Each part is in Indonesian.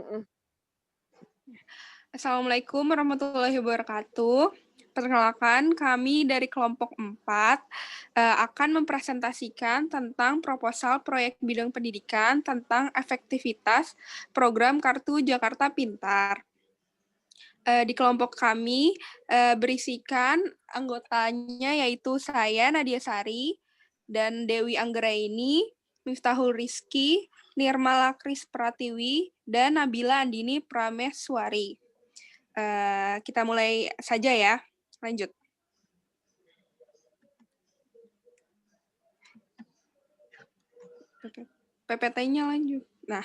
Mhm. Assalamualaikum warahmatullahi wabarakatuh. Perkenalkan, kami dari kelompok 4 akan mempresentasikan tentang proposal proyek bidang pendidikan tentang efektivitas program Kartu Jakarta Pintar. Di kelompok kami berisikan anggotanya yaitu saya, Nadia Sari, dan Dewi Anggraini, Miftahul Rizky, Nirmala Kris Pratiwi, dan Nabila Andini Prameswari. Kita mulai saja ya. Lanjut. PPT-nya lanjut. Nah,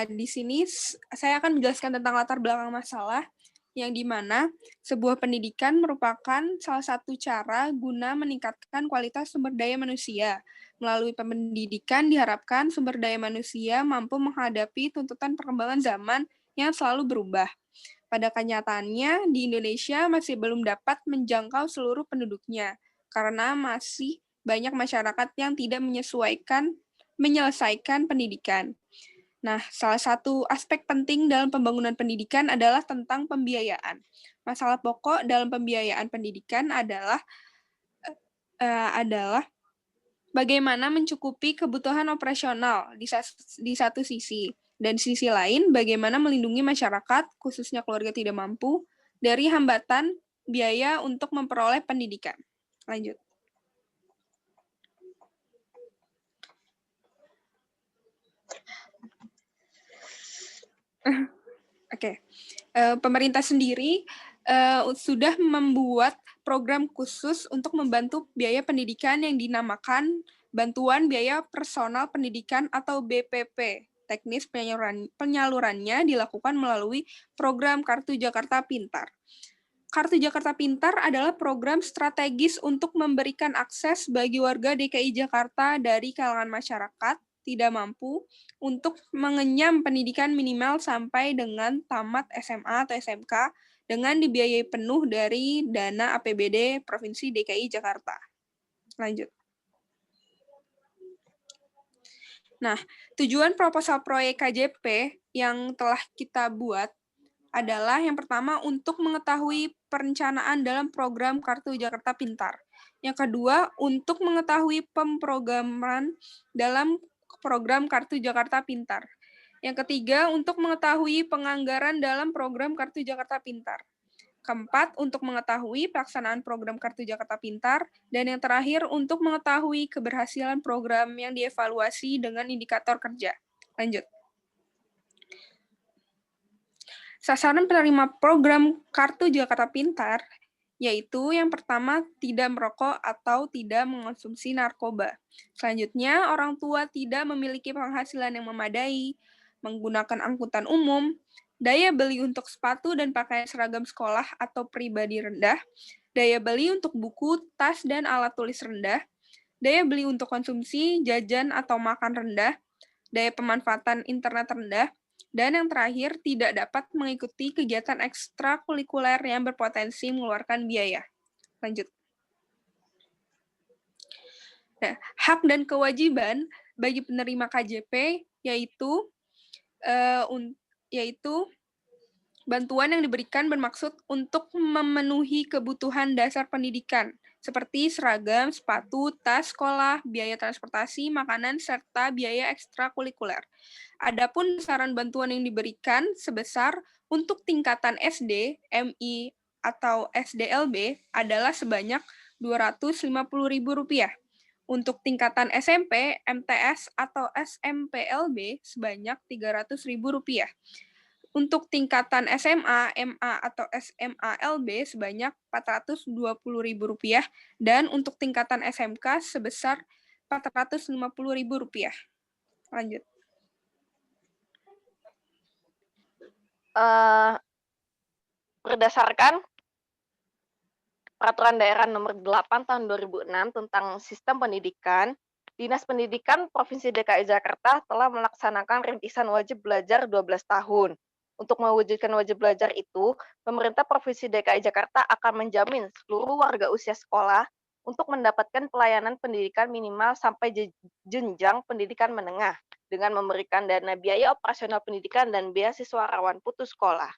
di sini saya akan menjelaskan tentang latar belakang masalah yang dimana sebuah pendidikan merupakan salah satu cara guna meningkatkan kualitas sumber daya manusia. Melalui pendidikan diharapkan sumber daya manusia mampu menghadapi tuntutan perkembangan zaman yang selalu berubah. Pada kenyataannya, di Indonesia masih belum dapat menjangkau seluruh penduduknya, karena masih banyak masyarakat yang tidak menyelesaikan pendidikan. Nah, salah satu aspek penting dalam pembangunan pendidikan adalah tentang pembiayaan. Masalah pokok dalam pembiayaan pendidikan adalah bagaimana mencukupi kebutuhan operasional di satu sisi, dan sisi lain bagaimana melindungi masyarakat, khususnya keluarga tidak mampu, dari hambatan biaya untuk memperoleh pendidikan. Lanjut. Oke. Pemerintah sendiri sudah membuat program khusus untuk membantu biaya pendidikan yang dinamakan Bantuan Biaya Personal Pendidikan atau BPP. Teknis penyalurannya dilakukan melalui program Kartu Jakarta Pintar. Kartu Jakarta Pintar adalah program strategis untuk memberikan akses bagi warga DKI Jakarta dari kalangan masyarakat tidak mampu untuk mengenyam pendidikan minimal sampai dengan tamat SMA atau SMK dengan dibiayai penuh dari dana APBD Provinsi DKI Jakarta. Lanjut. Nah, tujuan proposal proyek KJP yang telah kita buat adalah yang pertama untuk mengetahui perencanaan dalam program Kartu Jakarta Pintar. Yang kedua, untuk mengetahui pemrograman dalam program Kartu Jakarta Pintar. Yang ketiga, untuk mengetahui penganggaran dalam program Kartu Jakarta Pintar. Keempat, untuk mengetahui pelaksanaan program Kartu Jakarta Pintar. Dan yang terakhir, untuk mengetahui keberhasilan program yang dievaluasi dengan indikator kerja. Lanjut. Sasaran penerima program Kartu Jakarta Pintar yaitu yang pertama tidak merokok atau tidak mengonsumsi narkoba. Selanjutnya, orang tua tidak memiliki penghasilan yang memadai, menggunakan angkutan umum, daya beli untuk sepatu dan pakaian seragam sekolah atau pribadi rendah, daya beli untuk buku, tas, dan alat tulis rendah, daya beli untuk konsumsi, jajan, atau makan rendah, daya pemanfaatan internet rendah, dan yang terakhir tidak dapat mengikuti kegiatan ekstrakurikuler yang berpotensi mengeluarkan biaya. Lanjut. Nah, hak dan kewajiban bagi penerima KJP yaitu bantuan yang diberikan bermaksud untuk memenuhi kebutuhan dasar pendidikan, seperti seragam, sepatu, tas sekolah, biaya transportasi, makanan, serta biaya ekstrakurikuler. Adapun besaran bantuan yang diberikan sebesar untuk tingkatan SD, MI, atau SDLB adalah sebanyak Rp250.000. Untuk tingkatan SMP, MTS, atau SMPLB sebanyak Rp300.000. Untuk tingkatan SMA, MA, atau SMALB sebanyak Rp420.000 dan untuk tingkatan SMK sebesar Rp450.000. Lanjut. Berdasarkan Peraturan Daerah Nomor 8 Tahun 2006 tentang Sistem Pendidikan, Dinas Pendidikan Provinsi DKI Jakarta telah melaksanakan rintisan wajib belajar 12 tahun. Untuk mewujudkan wajib belajar itu, pemerintah Provinsi DKI Jakarta akan menjamin seluruh warga usia sekolah untuk mendapatkan pelayanan pendidikan minimal sampai jenjang pendidikan menengah. dengan memberikan dana biaya operasional pendidikan dan beasiswa rawan putus sekolah.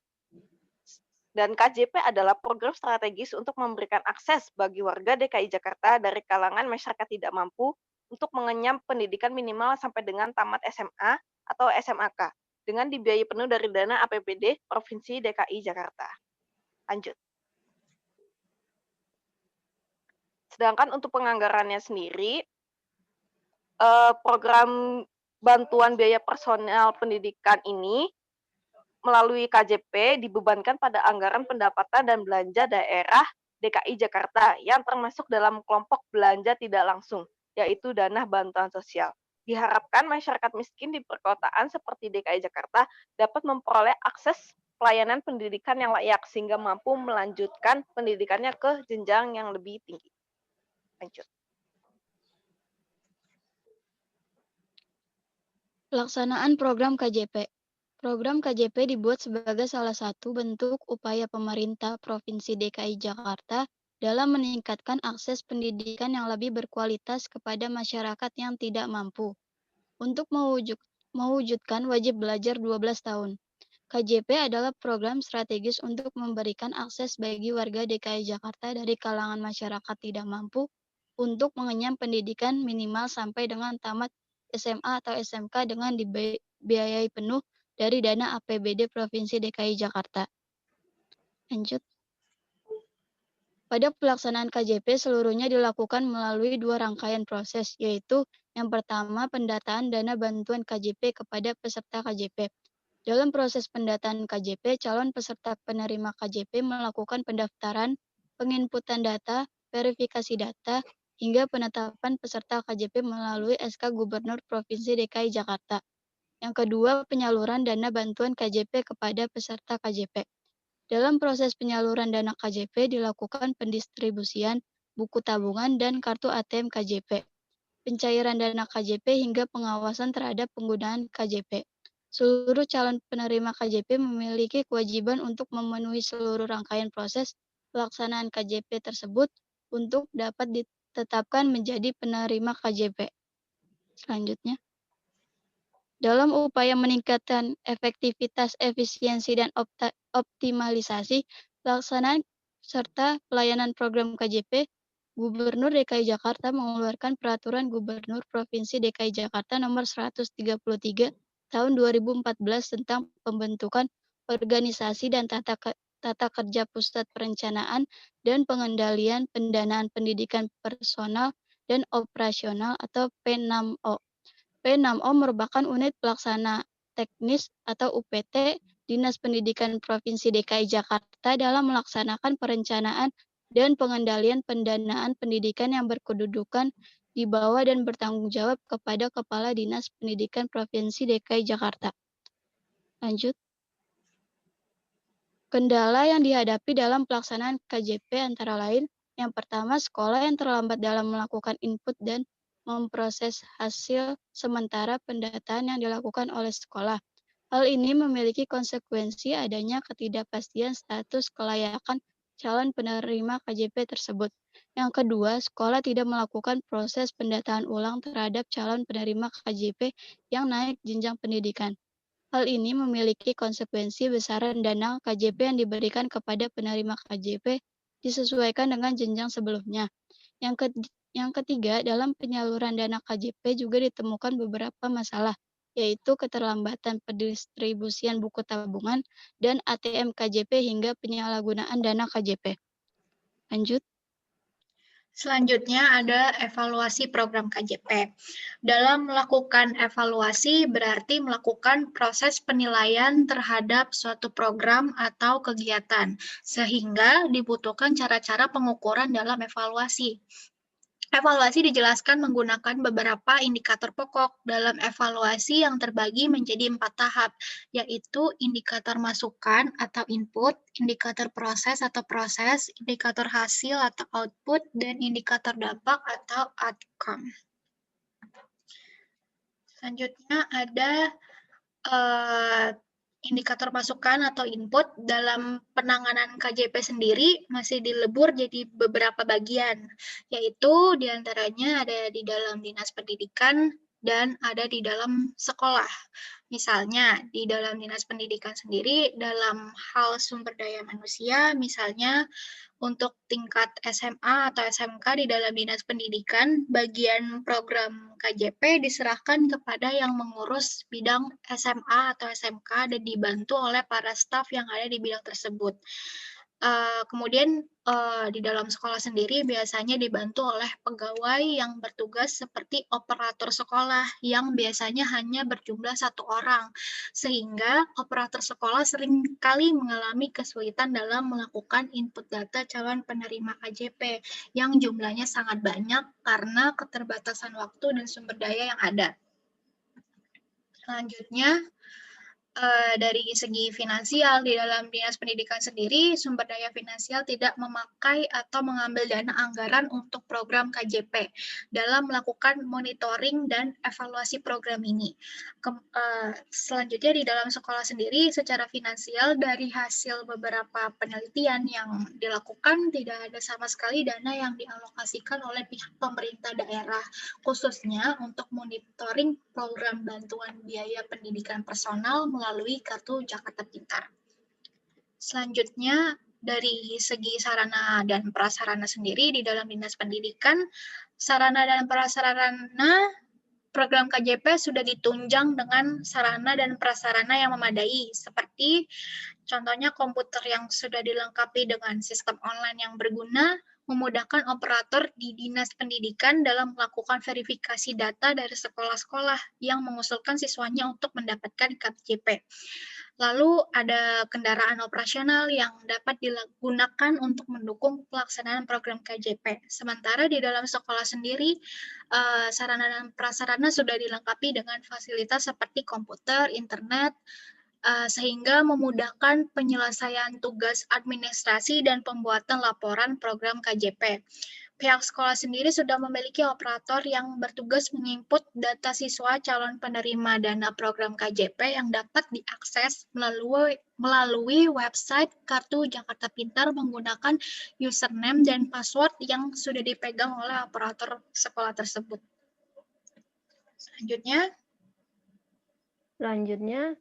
Dan KJP adalah program strategis untuk memberikan akses bagi warga DKI Jakarta dari kalangan masyarakat tidak mampu untuk mengenyam pendidikan minimal sampai dengan tamat SMA atau SMAK dengan dibiayai penuh dari dana APBD Provinsi DKI Jakarta. Lanjut. Sedangkan untuk penganggarannya sendiri, program bantuan biaya personel pendidikan ini melalui KJP dibebankan pada anggaran pendapatan dan belanja daerah DKI Jakarta yang termasuk dalam kelompok belanja tidak langsung, yaitu dana bantuan sosial. Diharapkan masyarakat miskin di perkotaan seperti DKI Jakarta dapat memperoleh akses pelayanan pendidikan yang layak sehingga mampu melanjutkan pendidikannya ke jenjang yang lebih tinggi. Lanjut. Pelaksanaan program KJP. Program KJP dibuat sebagai salah satu bentuk upaya pemerintah Provinsi DKI Jakarta dalam meningkatkan akses pendidikan yang lebih berkualitas kepada masyarakat yang tidak mampu. Untuk mewujudkan wajib belajar 12 tahun. KJP adalah program strategis untuk memberikan akses bagi warga DKI Jakarta dari kalangan masyarakat tidak mampu untuk mengenyam pendidikan minimal sampai dengan tamat SMA atau SMK dengan dibiayai penuh dari dana APBD Provinsi DKI Jakarta. Lanjut. Pada pelaksanaan KJP seluruhnya dilakukan melalui 2 rangkaian proses, yaitu yang pertama pendataan dana bantuan KJP kepada peserta KJP. Dalam proses pendataan KJP, calon peserta penerima KJP melakukan pendaftaran, penginputan data, verifikasi data, hingga penetapan peserta KJP melalui SK Gubernur Provinsi DKI Jakarta. Yang kedua, penyaluran dana bantuan KJP kepada peserta KJP. Dalam proses penyaluran dana KJP dilakukan pendistribusian buku tabungan dan kartu ATM KJP, pencairan dana KJP hingga pengawasan terhadap penggunaan KJP. Seluruh calon penerima KJP memiliki kewajiban untuk memenuhi seluruh rangkaian proses pelaksanaan KJP tersebut untuk dapat ditetapkan menjadi penerima KJP. Selanjutnya, dalam upaya meningkatkan efektivitas, efisiensi, dan optimalisasi pelaksanaan serta pelayanan program KJP, Gubernur DKI Jakarta mengeluarkan Peraturan Gubernur Provinsi DKI Jakarta Nomor 133 Tahun 2014 tentang pembentukan organisasi dan tata kerja Pusat Perencanaan dan Pengendalian Pendanaan Pendidikan Personal dan Operasional atau P6O. P6O merupakan unit pelaksana teknis atau UPT Dinas Pendidikan Provinsi DKI Jakarta dalam melaksanakan perencanaan dan pengendalian pendanaan pendidikan yang berkedudukan di bawah dan bertanggung jawab kepada Kepala Dinas Pendidikan Provinsi DKI Jakarta. Lanjut. Kendala yang dihadapi dalam pelaksanaan KJP antara lain, yang pertama, sekolah yang terlambat dalam melakukan input dan memproses hasil sementara pendataan yang dilakukan oleh sekolah. Hal ini memiliki konsekuensi adanya ketidakpastian status kelayakan calon penerima KJP tersebut. Yang kedua, sekolah tidak melakukan proses pendataan ulang terhadap calon penerima KJP yang naik jenjang pendidikan. Hal ini memiliki konsekuensi besaran dana KJP yang diberikan kepada penerima KJP disesuaikan dengan jenjang sebelumnya. Yang ketiga, dalam penyaluran dana KJP juga ditemukan beberapa masalah, yaitu keterlambatan pendistribusian buku tabungan dan ATM KJP hingga penyalahgunaan dana KJP. Lanjut. Selanjutnya ada evaluasi program KJP. Dalam melakukan evaluasi berarti melakukan proses penilaian terhadap suatu program atau kegiatan, sehingga dibutuhkan cara-cara pengukuran dalam evaluasi. Evaluasi dijelaskan menggunakan beberapa indikator pokok. Dalam evaluasi yang terbagi menjadi 4 tahap, yaitu indikator masukan atau input, indikator proses atau proses, indikator hasil atau output, dan indikator dampak atau outcome. Selanjutnya ada indikator masukan atau input. Dalam penanganan KJP sendiri masih dilebur jadi beberapa bagian, yaitu diantaranya ada di dalam Dinas Pendidikan, dan ada di dalam sekolah. Misalnya, di dalam Dinas Pendidikan sendiri, dalam hal sumber daya manusia, misalnya untuk tingkat SMA atau SMK di dalam Dinas Pendidikan, bagian program KJP diserahkan kepada yang mengurus bidang SMA atau SMK dan dibantu oleh para staf yang ada di bidang tersebut. Kemudian di dalam sekolah sendiri biasanya dibantu oleh pegawai yang bertugas seperti operator sekolah yang biasanya hanya berjumlah 1 orang, sehingga operator sekolah seringkali mengalami kesulitan dalam melakukan input data calon penerima KJP yang jumlahnya sangat banyak karena keterbatasan waktu dan sumber daya yang ada. Selanjutnya, dari segi finansial di dalam Dinas Pendidikan sendiri, sumber daya finansial tidak memakai atau mengambil dana anggaran untuk program KJP dalam melakukan monitoring dan evaluasi program ini. Selanjutnya di dalam sekolah sendiri, secara finansial dari hasil beberapa penelitian yang dilakukan, tidak ada sama sekali dana yang dialokasikan oleh pihak pemerintah daerah, khususnya untuk monitoring program bantuan biaya pendidikan personal melalui Kartu Jakarta Pintar. Selanjutnya, dari segi sarana dan prasarana sendiri di dalam Dinas Pendidikan, sarana dan prasarana program KJP sudah ditunjang dengan sarana dan prasarana yang memadai, seperti contohnya komputer yang sudah dilengkapi dengan sistem online yang berguna, memudahkan operator di Dinas Pendidikan dalam melakukan verifikasi data dari sekolah-sekolah yang mengusulkan siswanya untuk mendapatkan KJP. Lalu ada kendaraan operasional yang dapat digunakan untuk mendukung pelaksanaan program KJP. Sementara di dalam sekolah sendiri, sarana dan prasarana sudah dilengkapi dengan fasilitas seperti komputer, internet, sehingga memudahkan penyelesaian tugas administrasi dan pembuatan laporan program KJP. Pihak sekolah sendiri sudah memiliki operator yang bertugas menginput data siswa calon penerima dana program KJP yang dapat diakses melalui website Kartu Jakarta Pintar menggunakan username dan password yang sudah dipegang oleh operator sekolah tersebut. Selanjutnya,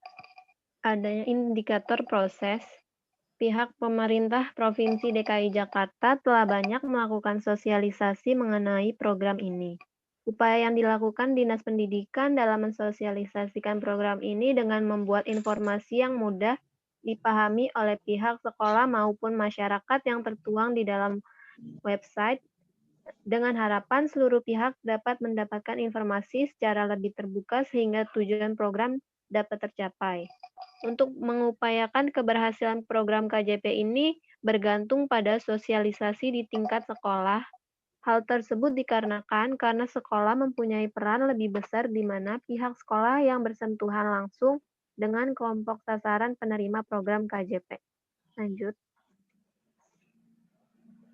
adanya indikator proses. Pihak pemerintah Provinsi DKI Jakarta telah banyak melakukan sosialisasi mengenai program ini. Upaya yang dilakukan Dinas Pendidikan dalam mensosialisasikan program ini dengan membuat informasi yang mudah dipahami oleh pihak sekolah maupun masyarakat yang tertuang di dalam website, dengan harapan seluruh pihak dapat mendapatkan informasi secara lebih terbuka sehingga tujuan program dapat tercapai. Untuk mengupayakan keberhasilan program KJP ini bergantung pada sosialisasi di tingkat sekolah. Hal tersebut dikarenakan karena sekolah mempunyai peran lebih besar di mana pihak sekolah yang bersentuhan langsung dengan kelompok sasaran penerima program KJP. Lanjut.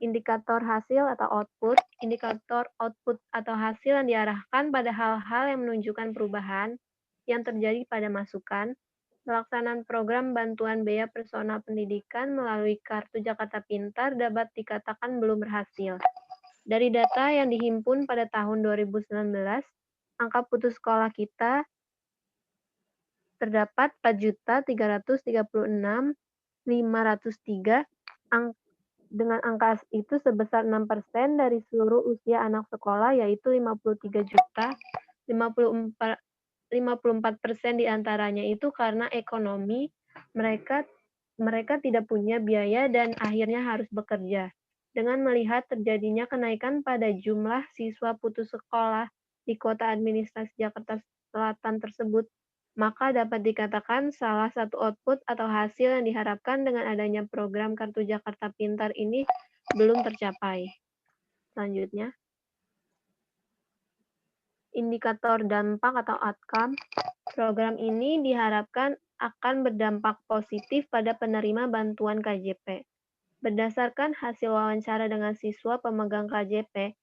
Indikator hasil atau output. Indikator output atau hasil yang diarahkan pada hal-hal yang menunjukkan perubahan yang terjadi pada masukan. Pelaksanaan program bantuan biaya personal pendidikan melalui Kartu Jakarta Pintar dapat dikatakan belum berhasil. Dari data yang dihimpun pada tahun 2019, angka putus sekolah kita terdapat 4.336.503. Dengan angka itu sebesar 6% dari seluruh usia anak sekolah, yaitu 54% diantaranya itu karena ekonomi, mereka tidak punya biaya dan akhirnya harus bekerja. Dengan melihat terjadinya kenaikan pada jumlah siswa putus sekolah di kota administrasi Jakarta Selatan tersebut, maka dapat dikatakan salah satu output atau hasil yang diharapkan dengan adanya program Kartu Jakarta Pintar ini belum tercapai. Selanjutnya, indikator dampak atau outcome. Program ini diharapkan akan berdampak positif pada penerima bantuan KJP. Berdasarkan hasil wawancara dengan siswa pemegang KJP,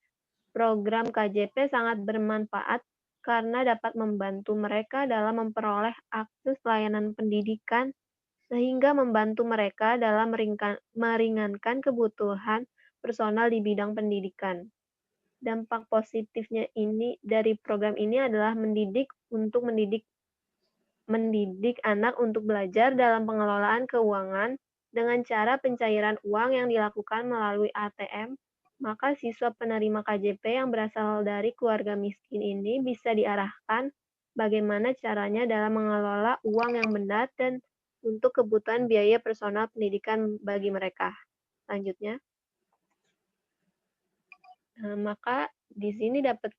program KJP sangat bermanfaat karena dapat membantu mereka dalam memperoleh akses layanan pendidikan sehingga membantu mereka dalam meringankan kebutuhan personal di bidang pendidikan. Dampak positifnya ini dari program ini adalah mendidik anak untuk belajar dalam pengelolaan keuangan dengan cara pencairan uang yang dilakukan melalui ATM, maka siswa penerima KJP yang berasal dari keluarga miskin ini bisa diarahkan bagaimana caranya dalam mengelola uang yang benar dan untuk kebutuhan biaya personal pendidikan bagi mereka. Selanjutnya, maka di sini dapat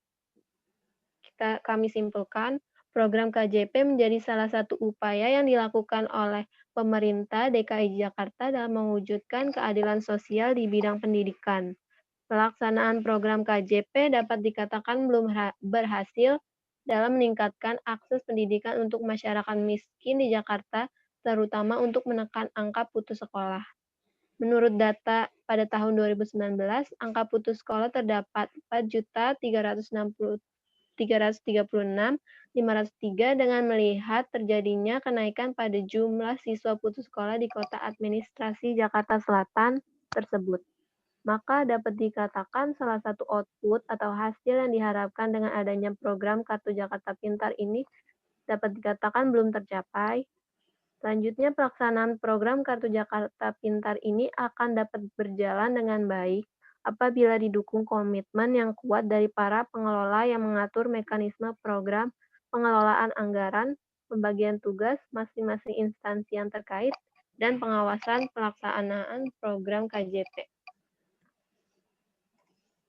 kami simpulkan program KJP menjadi salah satu upaya yang dilakukan oleh pemerintah DKI Jakarta dalam mewujudkan keadilan sosial di bidang pendidikan. Pelaksanaan program KJP dapat dikatakan belum berhasil dalam meningkatkan akses pendidikan untuk masyarakat miskin di Jakarta, terutama untuk menekan angka putus sekolah. Menurut data pada tahun 2019, angka putus sekolah terdapat 4.336.503 dengan melihat terjadinya kenaikan pada jumlah siswa putus sekolah di Kota Administrasi Jakarta Selatan tersebut. Maka dapat dikatakan salah satu output atau hasil yang diharapkan dengan adanya program Kartu Jakarta Pintar ini dapat dikatakan belum tercapai. Selanjutnya, pelaksanaan program Kartu Jakarta Pintar ini akan dapat berjalan dengan baik apabila didukung komitmen yang kuat dari para pengelola yang mengatur mekanisme program, pengelolaan anggaran, pembagian tugas masing-masing instansi yang terkait, dan pengawasan pelaksanaan program KJP.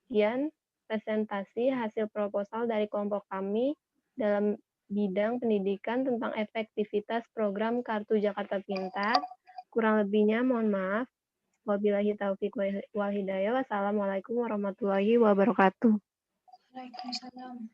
Sekian presentasi hasil proposal dari kelompok kami dalam bidang pendidikan tentang efektivitas program Kartu Jakarta Pintar. Kurang lebihnya mohon maaf. Wabillahi taufiq wal hidayah. Wassalamualaikum warahmatullahi wabarakatuh. Waalaikumsalam.